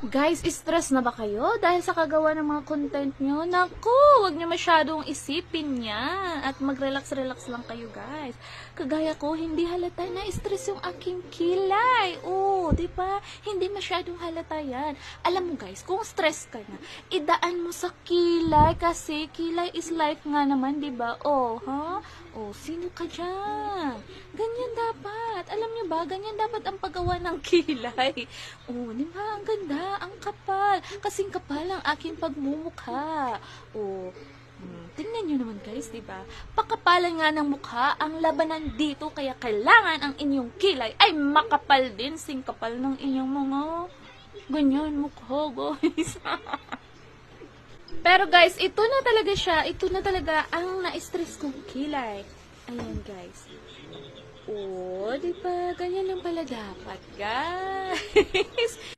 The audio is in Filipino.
Guys, stress na ba kayo dahil sa kagawa ng mga content nyo? Naku, wag nyo masyadong isipin yan. At mag-relax-relax lang kayo, guys. Kagaya ko, hindi halata na stress yung aking kilay. Oh, di ba? Hindi masyadong halata yan. Alam mo, guys, kung stress ka na, idaan mo sa kilay kasi kilay is life nga naman, di ba? Oh, ha? Oh, sino ka dyan? Ganyan dapat. Alam nyo ba, ganyan dapat ang paggawa ng kilay. Oh, di ba? Ang ganda, ang kapal. Kasing kapal ang aking pagmumukha. Oh, tingnan nyo naman guys, di ba? Pakapalan nga ng mukha ang labanan dito, kaya kailangan ang inyong kilay ay makapal din, sing kapal ng inyong mga ganyan mukha, guys. Pero guys, ito na talaga siya. Ito na talaga ang na-stress kong kilay. Ayan guys. Oh, di ba? Ganyan lang pala dapat, guys.